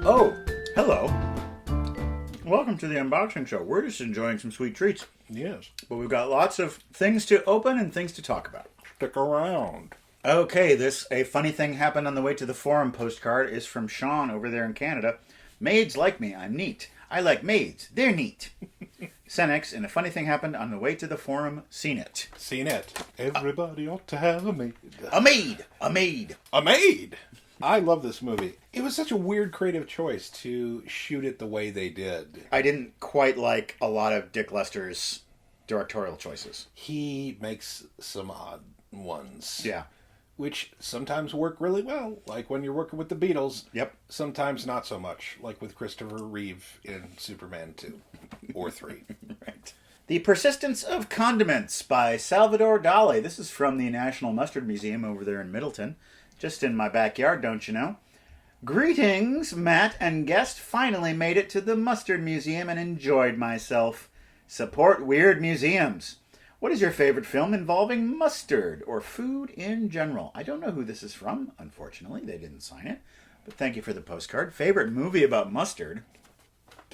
Oh, hello. Welcome to the unboxing show. We're just enjoying some sweet treats. Yes. But we've got lots of things to open and things to talk about. Stick around. Okay, A Funny Thing Happened on the Way to the Forum postcard is from Sean over there in Canada. Maids like me. I'm neat. I like maids. They're neat. Senex, and A Funny Thing Happened on the Way to the Forum. Seen it. Seen it. Everybody ought to have a maid. A maid! A maid! A maid! I love this movie. It was such a weird creative choice to shoot it the way they did. I didn't quite like a lot of Dick Lester's directorial choices. He makes some odd ones. Yeah. Which sometimes work really well, like when you're working with the Beatles. Yep. Sometimes not so much, like with Christopher Reeve in Superman 2 or 3. Right. The Persistence of Condiments by Salvador Dali. This is from the National Mustard Museum over there in Middleton. Just in my backyard, don't you know? Greetings, Matt and guest. Finally made it to the Mustard Museum and enjoyed myself. Support weird museums. What is your favorite film involving mustard or food in general? I don't know who this is from, unfortunately. They didn't sign it. But thank you for the postcard. Favorite movie about mustard?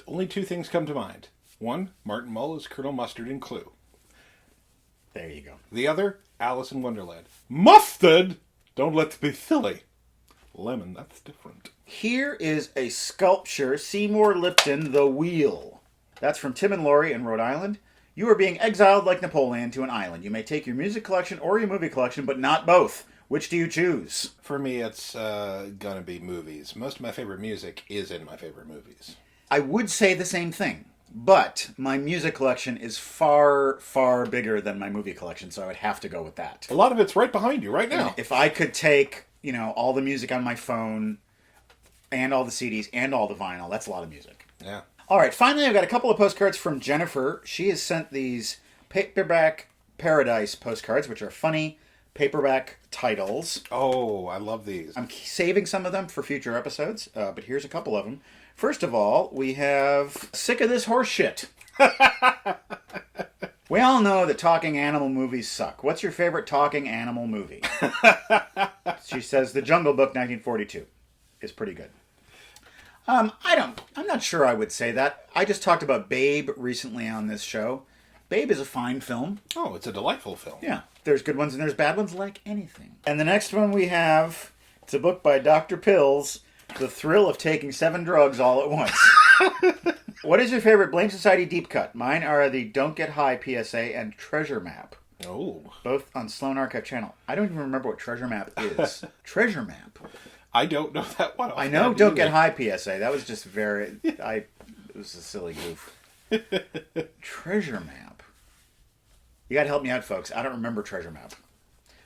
Only two things come to mind. One, Martin Mull is Colonel Mustard in Clue. There you go. The other, Alice in Wonderland. Mustard! Don't let's be silly. Lemon, that's different. Here is a sculpture, Seymour Lipton, The Wheel. That's from Tim and Laurie in Rhode Island. You are being exiled like Napoleon to an island. You may take your music collection or your movie collection, but not both. Which do you choose? For me, it's gonna be movies. Most of my favorite music is in my favorite movies. I would say the same thing, but my music collection is far, far bigger than my movie collection, so I would have to go with that. A lot of it's right behind you right now. If I could take, all the music on my phone and all the CDs and all the vinyl, that's a lot of music. Yeah. All right, finally, I've got a couple of postcards from Jennifer. She has sent these Paperback Paradise postcards, which are funny paperback titles. Oh, I love these. I'm saving some of them for future episodes, but here's a couple of them. First of all, we have Sick of This Horse Shit. We all know that talking animal movies suck. What's your favorite talking animal movie? She says The Jungle Book 1942 is pretty good. I'm not sure I would say that. I just talked about Babe recently on this show. Babe is a fine film. Oh, it's a delightful film. Yeah. There's good ones and there's bad ones, like anything. And the next one we have, it's a book by Dr. Pills, The Thrill of Taking 7 Drugs All at Once. What is your favorite Blame Society deep cut? Mine are the Don't Get High PSA and Treasure Map. Oh. Both on Sloan Archive channel. I don't even remember what Treasure Map is. Treasure Map. I don't know that one. I know Don't Get High PSA. That was just it was a silly goof. Treasure Map. You gotta help me out, folks. I don't remember Treasure Map.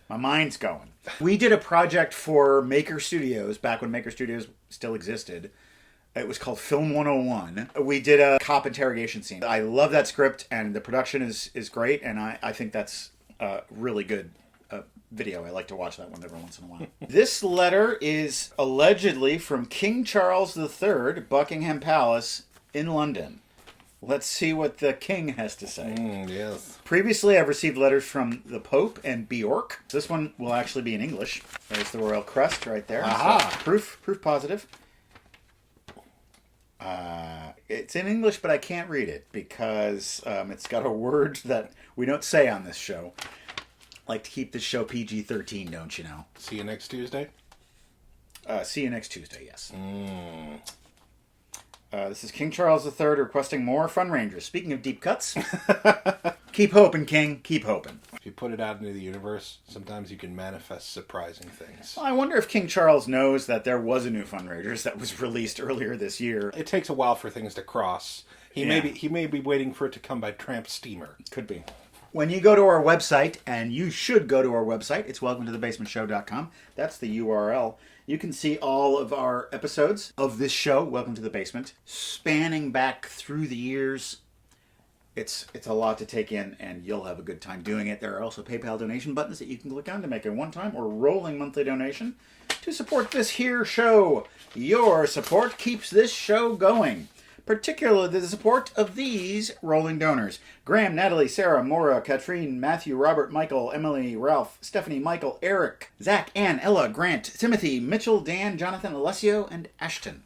My mind's going. We did a project for Maker Studios, back when Maker Studios still existed. It was called Film 101. We did a cop interrogation scene. I love that script, and the production is great, and I think that's really good video. I like to watch that one every once in a while. This letter is allegedly from King Charles III, Buckingham Palace in London. Let's see what the king has to say. Yes. Previously, I've received letters from the Pope and Bjork. This one will actually be in English. There's the royal crest right there. Aha. So proof positive. It's in English, but I can't read it because it's got a word that we don't say on this show. Like to keep this show PG-13, don't you know? See you next Tuesday? See you next Tuesday, yes. This is King Charles III requesting more Fun Rangers. Speaking of deep cuts, keep hoping, King. Keep hoping. If you put it out into the universe, sometimes you can manifest surprising things. Well, I wonder if King Charles knows that there was a new Fun Rangers that was released earlier this year. It takes a while for things to cross. He may be waiting for it to come by tramp steamer. Could be. When you go to our website, and you should go to our website, it's welcometothebasementshow.com. That's the URL. You can see all of our episodes of this show, Welcome to the Basement, spanning back through the years. It's a lot to take in, and you'll have a good time doing it. There are also PayPal donation buttons that you can click on to make a one-time or rolling monthly donation to support this here show. Your support keeps this show going. Particularly the support of these rolling donors. Graham, Natalie, Sarah, Maura, Katrine, Matthew, Robert, Michael, Emily, Ralph, Stephanie, Michael, Eric, Zach, Ann, Ella, Grant, Timothy, Mitchell, Dan, Jonathan, Alessio, and Ashton.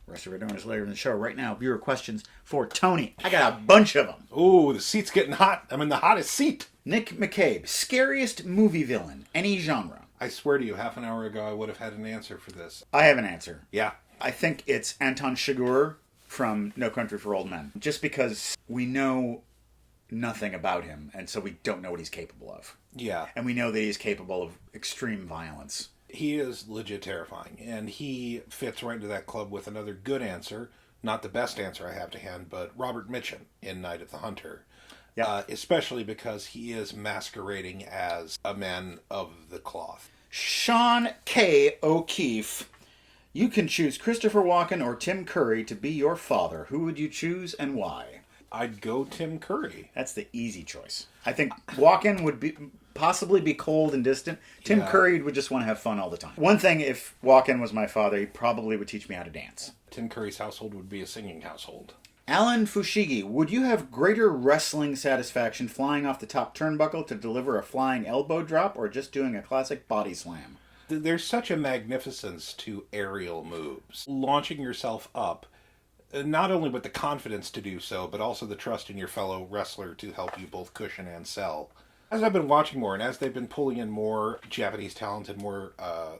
Rest of our donors later in the show. Right now, viewer questions for Tony. I got a bunch of them. Ooh, the seat's getting hot. I'm in the hottest seat. Nick McCabe, scariest movie villain, any genre. I swear to you, half an hour ago I would have had an answer for this. I have an answer. Yeah. I think it's Anton Chigurh from No Country for Old Men. Just because we know nothing about him, and so we don't know what he's capable of. Yeah. And we know that he's capable of extreme violence. He is legit terrifying, and he fits right into that club with another good answer. Not the best answer I have to hand, but Robert Mitchum in Night of the Hunter. Yeah. Especially because he is masquerading as a man of the cloth. Sean K. O'Keefe. You can choose Christopher Walken or Tim Curry to be your father. Who would you choose and why? I'd go Tim Curry. That's the easy choice. I think Walken would possibly be cold and distant. Tim Curry would just want to have fun all the time. One thing, if Walken was my father, he probably would teach me how to dance. Tim Curry's household would be a singing household. Alan Fushigi, would you have greater wrestling satisfaction flying off the top turnbuckle to deliver a flying elbow drop or just doing a classic body slam? There's such a magnificence to aerial moves. Launching yourself up, not only with the confidence to do so, but also the trust in your fellow wrestler to help you both cushion and sell. As I've been watching more, and as they've been pulling in more Japanese talent and more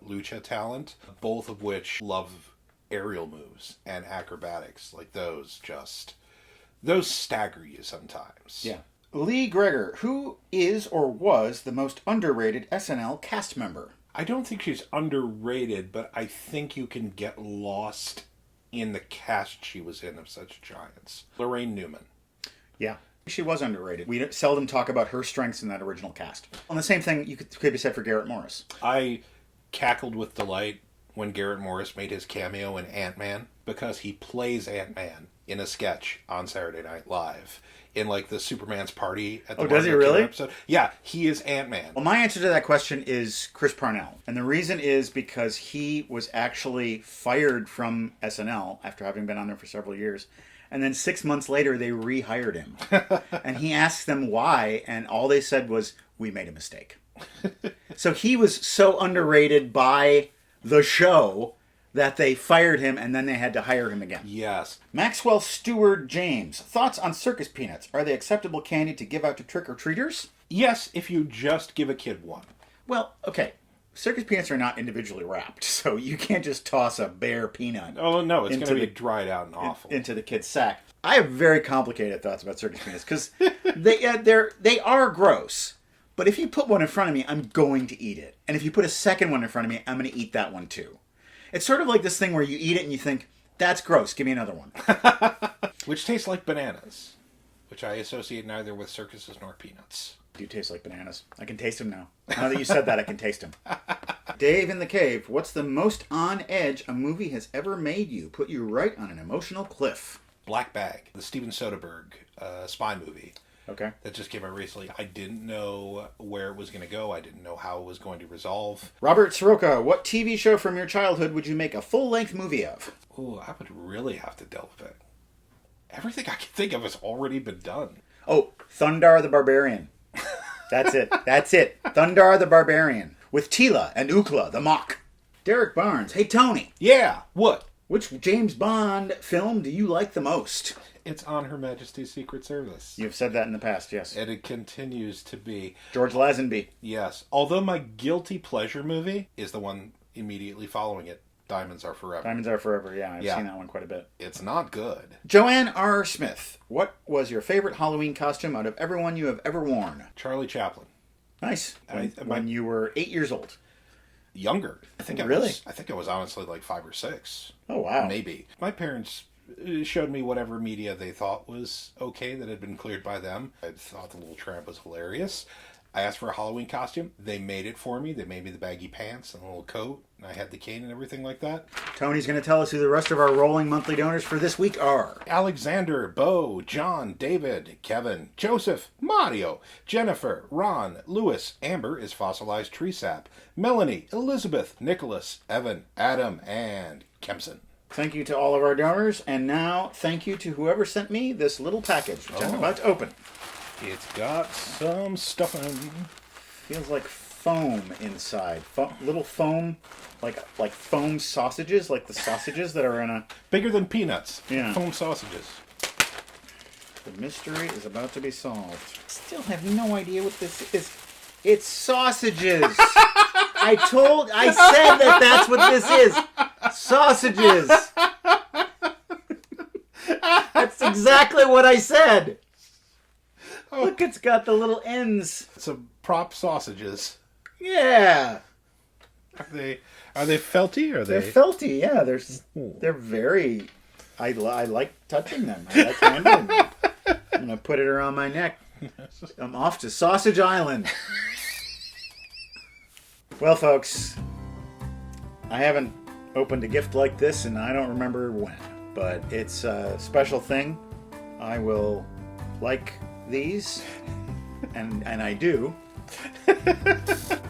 lucha talent, both of which love aerial moves and acrobatics, like those stagger you sometimes. Yeah. Lee Gregor, who is or was the most underrated SNL cast member? I don't think she's underrated, but I think you can get lost in the cast she was in of such giants. Lorraine Newman. Yeah. She was underrated. We seldom talk about her strengths in that original cast. And the same thing could be said for Garrett Morris. I cackled with delight when Garrett Morris made his cameo in Ant-Man, because he plays Ant-Man in a sketch on Saturday Night Live in like the Superman's party at the does he really? episode. Yeah, he is Ant-Man. Well, my answer to that question is Chris Parnell. And the reason is because he was actually fired from SNL after having been on there for several years. And then 6 months later, they rehired him. And he asked them why, and all they said was, we made a mistake. So he was so underrated by the show that they fired him, and then they had to hire him again. Yes. Maxwell Stewart James. Thoughts on circus peanuts? Are they acceptable candy to give out to trick-or-treaters? Yes, if you just give a kid one. Well, okay. Circus peanuts are not individually wrapped, so you can't just toss a bare peanut. Oh, no, it's going to be dried out and awful. Into the kid's sack. I have very complicated thoughts about circus peanuts, because they are gross. But if you put one in front of me, I'm going to eat it. And if you put a second one in front of me, I'm going to eat that one too. It's sort of like this thing where you eat it and you think, that's gross, give me another one. Which tastes like bananas, which I associate neither with circuses nor peanuts. Do taste like bananas. I can taste them now. Now that you said that, I can taste them. Dave in the Cave, what's the most on edge a movie has ever made you? Put you right on an emotional cliff. Black Bag, the Steven Soderbergh spy movie. Okay. That just came out recently. I didn't know where it was going to go. I didn't know how it was going to resolve. Robert Soroka, what TV show from your childhood would you make a full-length movie of? Ooh, I would really have to delve in. Everything I can think of has already been done. Oh, Thundar the Barbarian. That's it. That's it. Thundar the Barbarian. With Tila and Ukla the Mock. Derek Barnes. Hey, Tony. Yeah, what? Which James Bond film do you like the most? It's on Her Majesty's Secret Service. You've said that in the past, yes. And it continues to be. George Lazenby. Yes. Although my guilty pleasure movie is the one immediately following it, Diamonds Are Forever. Diamonds Are Forever, yeah. I've seen that one quite a bit. It's not good. Joanne R. Smith. What was your favorite Halloween costume out of everyone you have ever worn? Charlie Chaplin. Nice. When you were 8 years old. Younger. I think I was honestly like 5 or 6. Oh, wow. Maybe. My parents showed me whatever media they thought was okay that had been cleared by them. I thought the little tramp was hilarious. I asked for a Halloween costume. They made it for me. They made me the baggy pants and a little coat. And I had the cane and everything like that. Tony's going to tell us who the rest of our rolling monthly donors for this week are. Alexander, Bo, John, David, Kevin, Joseph, Mario, Jennifer, Ron, Lewis, Amber is fossilized tree sap, Melanie, Elizabeth, Nicholas, Evan, Adam, and Kempson. Thank you to all of our donors. And now, thank you to whoever sent me this little package, which I'm about to open. It's got some stuffing. Feels like foam inside. Little foam, like foam sausages, like the sausages that are in a... Bigger than peanuts. Yeah. Foam sausages. The mystery is about to be solved. Still have no idea what this is. It's sausages. I said that's what this is. Sausages. That's exactly what I said. Oh. Look, it's got the little ends. Some prop sausages. Yeah. Are they felty? Or They're felty. Yeah, they're very. I like touching them. I like handling them. I'm gonna put it around my neck. I'm off to Sausage Island. Well, folks, I haven't opened a gift like this, and I don't remember when. But it's a special thing. I will like these, and I do.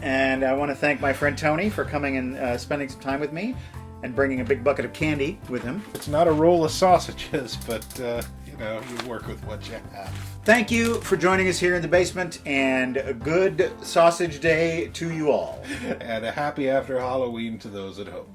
And I want to thank my friend Tony for coming and spending some time with me and bringing a big bucket of candy with him. It's not a roll of sausages, but you work with what you have. Thank you for joining us here in the basement, and a good sausage day to you all. And a happy after Halloween to those at home.